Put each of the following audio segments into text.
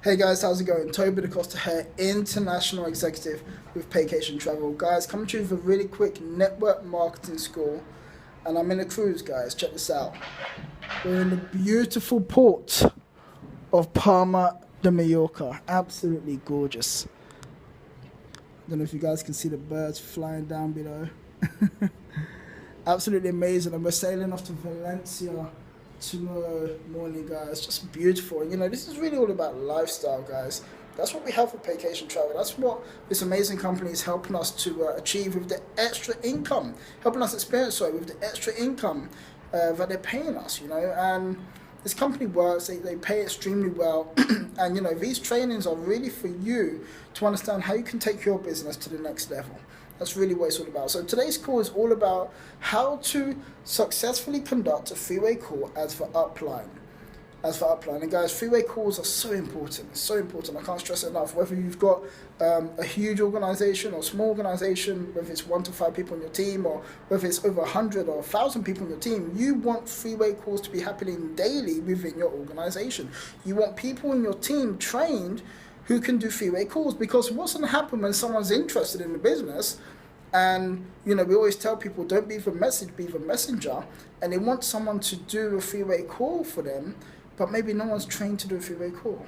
Hey guys, how's it going? Toby Dacosta here, International Executive with Vacation Travel. Guys, coming to you with a really quick network marketing school, and I'm in a cruise, guys. Check this out. We're in the beautiful port of Palma de Mallorca. Absolutely gorgeous. I don't know if you guys can see the birds flying down below. Absolutely amazing, and we're sailing off to Valencia tomorrow morning, guys. Just beautiful. You know, this is really all about lifestyle, guys. That's what we have for Vacation Travel. That's what this amazing company is helping us to achieve with the extra income, helping us experience with the extra income that they're paying us, you know. And this company works, they pay extremely well. And, you know, these trainings are really for you to understand how you can take your business to the next level. That's really what it's all about. So today's call is all about how to successfully conduct a three-way call as for upline. And guys, three-way calls are so important. It's so important. I can't stress it enough. Whether you've got a huge organization or a small organization, whether it's 1 to 5 people on your team, or whether it's over 100 or 1,000 people on your team, you want three-way calls to be happening daily within your organization. You want people in your team trained who can do three-way calls, because what's going to happen when someone's interested in the business, and you know, we always tell people, don't be the message, be the messenger, and they want someone to do a three-way call for them, but maybe no one's trained to do a three-way call.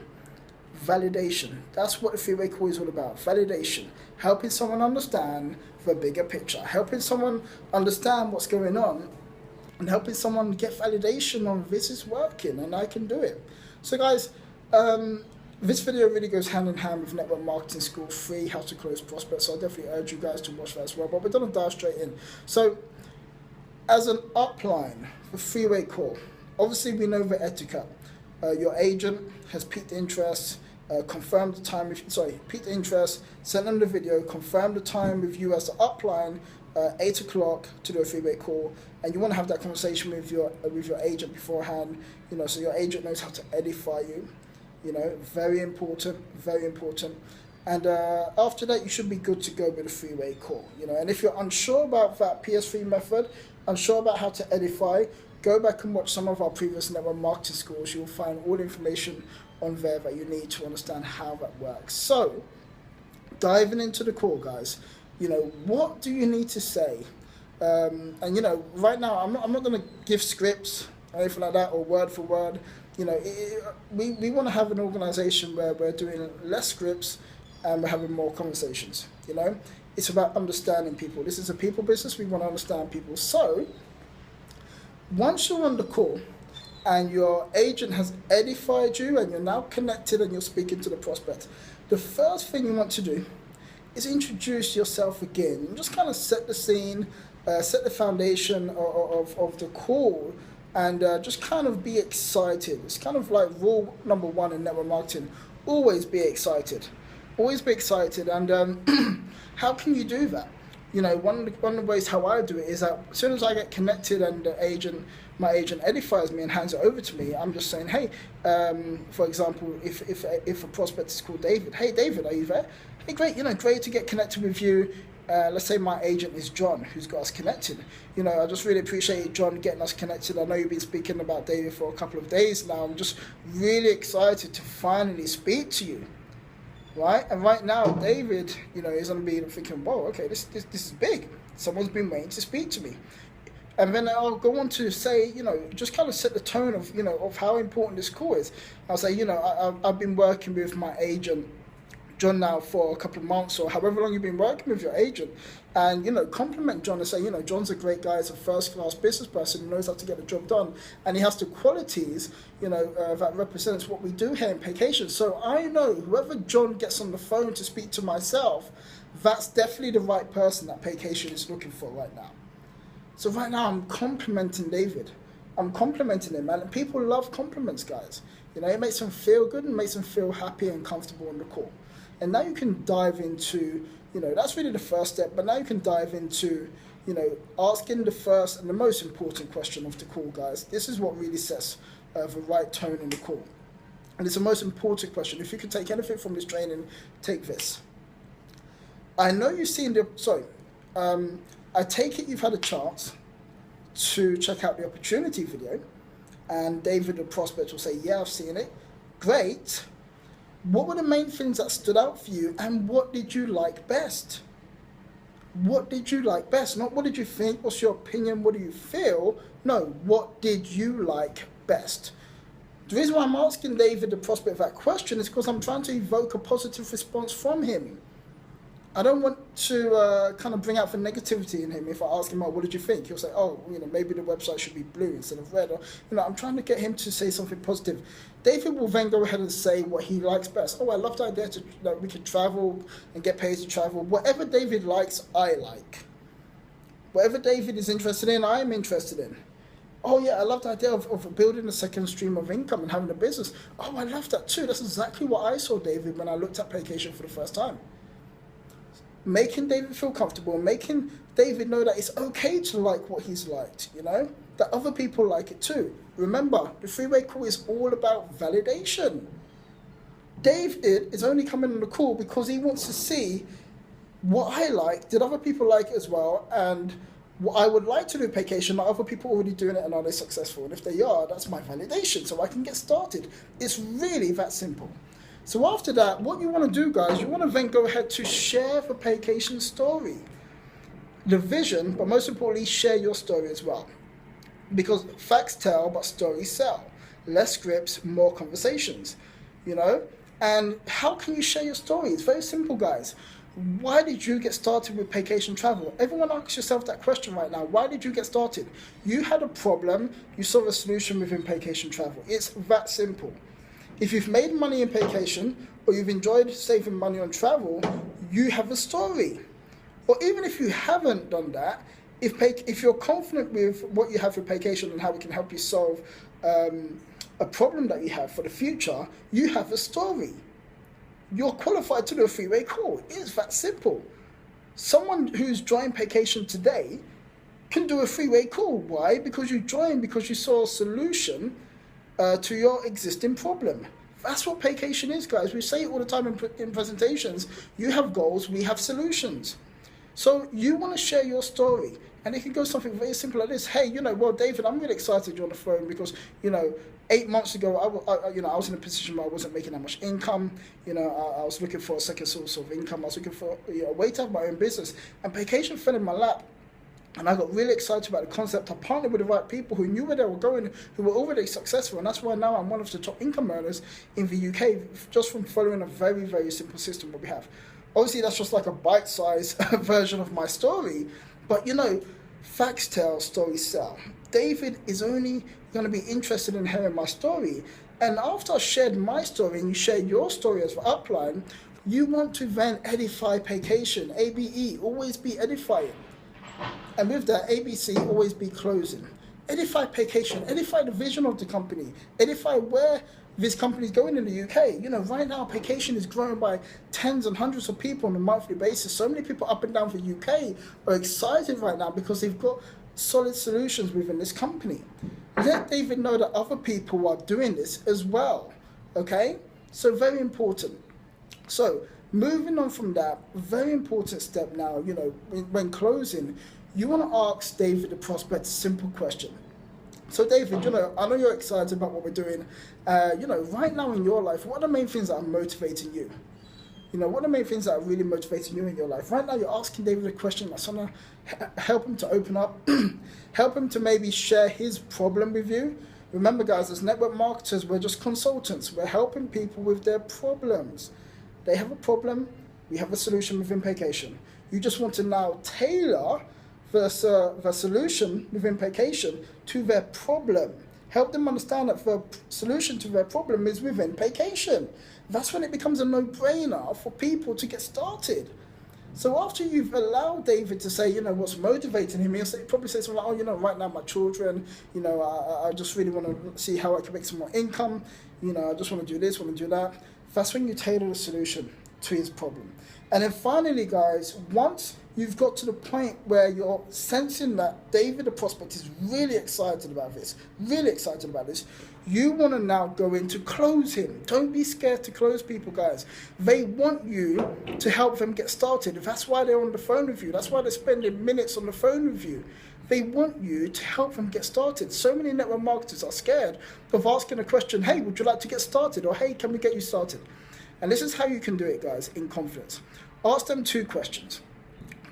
Validation. That's what the three-way call is all about. Validation. Helping someone understand the bigger picture. Helping someone understand what's going on, and helping someone get validation on this is working and I can do it. So guys, this video really goes hand in hand with Network Marketing School 3, How to Close Prospects. So I definitely urge you guys to watch that as well. But we're going to dive straight in. So as an upline for three-way call, obviously we know the etiquette. Your agent has piqued interest, confirmed the time, piqued interest, sent them the video, confirmed the time with you as the upline, 8 o'clock to do a three-way call, and you want to have that conversation with your agent beforehand, you know, so your agent knows how to edify you. You know, very important, very important. And after that, you should be good to go with a three-way call. You know, and if you're unsure about that PS3 method, unsure about how to edify, go back and watch some of our previous network marketing schools. You'll find all the information on there that you need to understand how that works. So, diving into the call, guys. You know, what do you need to say? And you know, right now, I'm not going to give scripts or anything like that, or word for word. You know, we want to have an organization where we're doing less scripts and we're having more conversations. You know, it's about understanding people. This is a people business. We want to understand people. So once you're on the call and your agent has edified you and you're now connected and you're speaking to the prospect, the first thing you want to do is introduce yourself again and just kind of set the scene, set the foundation of the call. And just kind of be excited. It's kind of like rule number 1 in network marketing. Always be excited. Always be excited. And how can you do that? You know, one of the ways how I do it is that as soon as I get connected and my agent edifies me and hands it over to me, I'm just saying, hey, for example, if a prospect is called David, hey David, are you there? Hey, great, you know, great to get connected with you. Let's say my agent is John, who's got us connected. You know, I just really appreciate John getting us connected. I know you've been speaking about David for a couple of days now. I'm just really excited to finally speak to you, right? And right now, David, you know, is going to be thinking, whoa, okay, this is big. Someone's been waiting to speak to me. And then I'll go on to say, you know, just kind of set the tone of, you know, of how important this call is. I'll say, you know, I've been working with my agent John now for a couple of months, or however long you've been working with your agent, and you know, compliment John and say, you know, John's a great guy, he's a first-class business person who knows how to get the job done, and he has the qualities, you know, that represents what we do here in Vacation. So I know whoever John gets on the phone to speak to myself, that's definitely the right person that Vacation is looking for right now. So right now I'm complimenting David. I'm complimenting him, and people love compliments, guys. You know, it makes them feel good and makes them feel happy and comfortable on the call. And now you can dive into, you know, that's really the first step, but now you can dive into, you know, asking the first and the most important question of the call, guys. This is what really sets the right tone in the call. And it's the most important question. If you could take anything from this training, take this. I know you've seen I take it you've had a chance to check out the opportunity video, and David, the prospect, will say, yeah, I've seen it. Great. What were the main things that stood out for you, and what did you like best? What did you like best? Not what did you think, what's your opinion, what do you feel? No, what did you like best? The reason why I'm asking David the prospect of that question is because I'm trying to evoke a positive response from him. I don't want to kind of bring out the negativity in him. If I ask him, oh, what did you think? He'll say, oh, maybe the website should be blue instead of red. Or, I'm trying to get him to say something positive. David will then go ahead and say what he likes best. Oh, I love the idea that we could travel and get paid to travel. Whatever David likes, I like. Whatever David is interested in, I am interested in. Oh yeah, I love the idea of building a second stream of income and having a business. Oh, I love that too. That's exactly what I saw, David, when I looked at Paycation for the first time. Making David feel comfortable, making David know that it's okay to like what he's liked, that other people like it too. Remember, the three-way call is all about validation. David is only coming on the call because he wants to see what I like, did other people like it as well, and what I would like to do Paycation, are other people already doing it and are they successful? And if they are, that's my validation, so I can get started. It's really that simple. So after that, what you want to do, guys, you want to then go ahead to share the Paycation story. The vision, but most importantly, share your story as well. Because facts tell, but stories sell. Less scripts, more conversations, And how can you share your story? It's very simple, guys. Why did you get started with Paycation Travel? Everyone asks yourself that question right now. Why did you get started? You had a problem, you saw a solution within Paycation Travel. It's that simple. If you've made money in Paycation, or you've enjoyed saving money on travel, you have a story. Or even if you haven't done that, if you're confident with what you have with Paycation and how it can help you solve a problem that you have for the future, you have a story. You're qualified to do a three-way call. It's that simple. Someone who's joined Paycation today can do a three-way call. Why? Because you joined because you saw a solution to your existing problem. That's what Paycation is, guys. We say it all the time in presentations. You have goals, we have solutions. So you want to share your story. And it can go something very simple like this. Hey, David, I'm really excited you're on the phone because, 8 months ago, I was in a position where I wasn't making that much income. I was looking for a second source of income. I was looking for a way to have my own business. And Paycation fell in my lap. And I got really excited about the concept. I partnered with the right people who knew where they were going, who were already successful. And that's why now I'm one of the top income earners in the UK, just from following a very, very simple system that we have. Obviously, that's just like a bite-sized version of my story. But, facts tell, stories sell. David is only going to be interested in hearing my story. And after I shared my story and you share your story as the upline, you want to then edify Paycation. ABE, always be edifying. And with that, ABC, always be closing. Edify Paycation, edify the vision of the company, edify where this company is going in the UK. Right now, Paycation is growing by tens and hundreds of people on a monthly basis. So many people up and down the UK are excited right now because they've got solid solutions within this company. Let David know that other people are doing this as well, okay? So very important. So moving on from that, very important step now, when closing, you want to ask David the prospect a simple question. So David, I know you're excited about what we're doing. Right now in your life, what are the main things that are motivating you? What are the main things that are really motivating you in your life? Right now you're asking David a question that's going to help him to open up, help him to maybe share his problem with you. Remember, guys, as network marketers, we're just consultants. We're helping people with their problems. They have a problem, we have a solution within Paycation. You just want to now tailor the solution within Paycation to their problem. Help them understand that the solution to their problem is within Paycation. That's when it becomes a no-brainer for people to get started. So after you've allowed David to say, what's motivating him, he'll probably say something like, right now my children, I just really want to see how I can make some more income. I just want to do this, want to do that. That's when you tailor the solution to his problem. And then finally, guys, once you've got to the point where you're sensing that David, the prospect, is really excited about this, you want to now go in to close him. Don't be scared to close people, guys. They want you to help them get started. That's why they're on the phone with you. That's why they're spending minutes on the phone with you. They want you to help them get started. So many network marketers are scared of asking a question, hey, would you like to get started? Or hey, can we get you started? And this is how you can do it, guys, in confidence. Ask them 2 questions.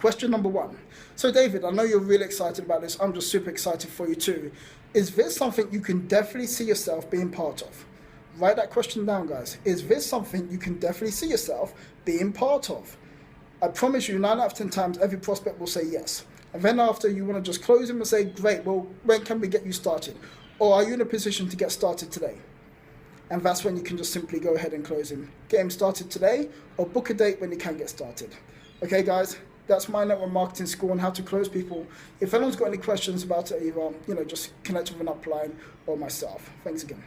Question number 1. So David, I know you're really excited about this. I'm just super excited for you too. Is this something you can definitely see yourself being part of? Write that question down, guys. Is this something you can definitely see yourself being part of? I promise you, 9 out of 10 times, every prospect will say yes. And then after, you want to just close them and say, great, well, when can we get you started? Or are you in a position to get started today? And that's when you can just simply go ahead and close him. Get him started today, or book a date when you can get started. Okay, guys? That's my network marketing school on how to close people. If anyone's got any questions about it, either, just connect with an upline or myself. Thanks again.